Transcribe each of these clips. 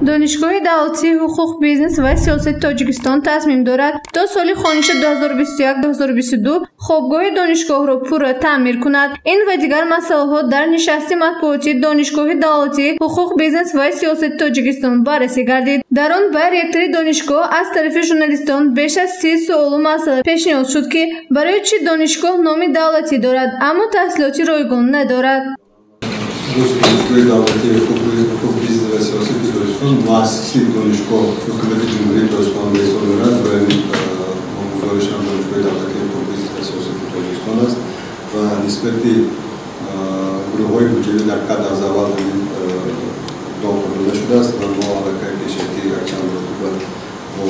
دانشگاه دولتی حقوق بیزنس و سیاست تاجیکستان تصمیم دارد تا سال خانش 2021-2022 خوابگاه دانشگاه را پورا تعمیر کند. این و دیگر مسائل ها در نشست مطبوعاتی دانشگاه دولتی حقوق بیزنس و سیاست تاجیکستان بررسی گردید. در آن بر رکتور دانشگاه از طرف ژورنالیستان بیش از 30 سوال و مسئله پیشنهاد شد که برای چه دانشگاه نام دولتی دارد اما تحصیلاتی رایگان ندارد. دانشگاه دولتی حقوق بیزنس و سیاست تاجیکستان مؤسسه دانشگاه حکومت جمهوری تاجیکستان به حساب می‌آید و گزارش هم دانشگاه دولتی حقوق بیزنس و سیاست تاجیکستان است و نسبت گروه‌های بودجه‌ای در قد از اول دام کننده شده است و ما علاقه کشتی یکچند روز با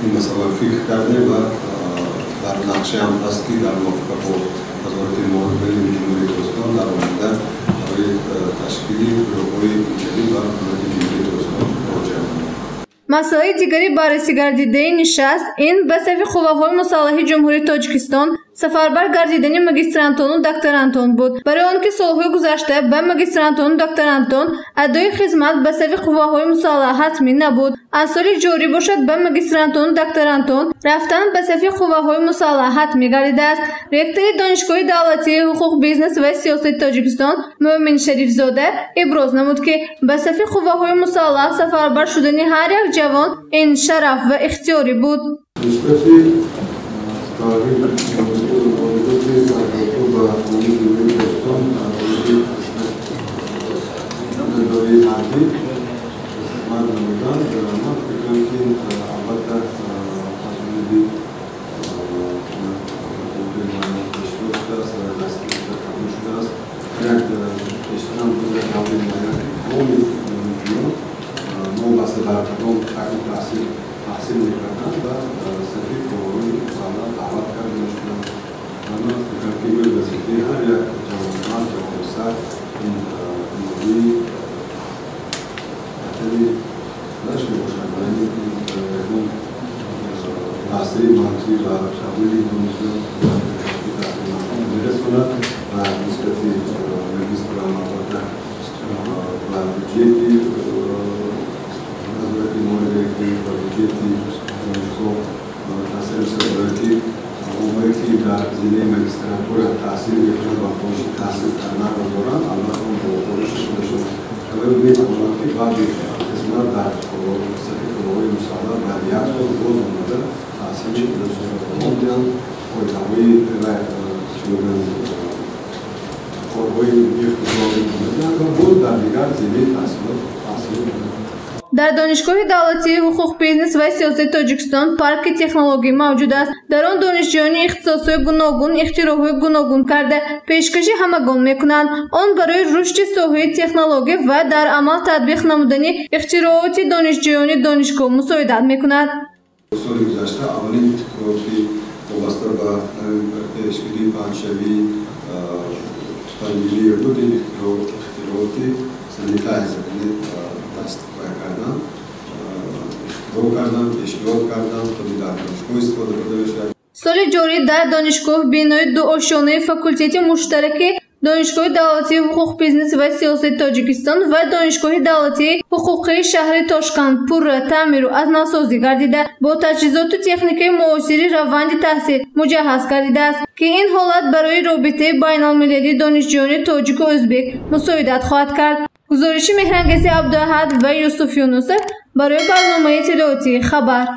این مسئله فکر کردیم و در نقشه هم هست که در موافقت با وزارت مالیات جمهوری تاجیکستان در آینده تشکیل گروه‌های بودجه‌ای و حکومت جمهوری تاجیکستان مراجعه کنیم. مسائل دیگری بررسی گردیده نشست این به صف قوه‌های مسلح جمهوری تاجیکستان سفربر گردیدن ماگیسترانتان و دکترانتان بود. برای آنکه سالهای گذشته به ماگیسترانتان و دکترانتان ادای خدمت به صف قوه‌های مسلح حتمی نبود، از سال جاری باشد به ماگیسترانتان و دکترانتان رفتن به صف قوه‌های مسلح حتمی گردیده است. رکتور دانشگاه دولتی حقوق بیزنس و سیاست تاجیکستان مومن شریف زاده ابراز نمود که به صف قوه‌های مسلح سفربر شدن هر یک جوان این شرف و اختیاری بود. در دانشگاه دولتی حقوق بیزنس و سیاست تاجیکستان پارک تکنولوژی موجود است. در آن دانشجویان اختصاصی گوناگون اختراع‌های گوناگون کرده پیشکش همگان می‌کنند. آن برای رشد ساحه تکنولوژی و در عمل تطبیق نمودن اختراعات دانشجویان دانشگاه مساعدت می‌کند. سال گذشته اولین اتفاقی وابسته به پیشگیری پنجشنبه تنگیری بود اختراعاتی سنیته سال جاری در دانشگاه بینای دو آشیانه فاکولته مشترک دانشگاه دولتی حقوق بیزنس و سیاست تاجیکستان و دانشگاه دولتی حقوقی شهر تاشکند پورا تعمیر و از نوسازی گردیده با تجهیزات و تکنیک معاصر روند تحصیل مجهز گردیده است که این حالت برای رابطه بین المللی دانشجویان تاجیک و ازبک مساعدت خواهد کرد. گزارش مهرانگیز عبداحد و یوسف یونس برای برنامه اطلاعاتی خبر.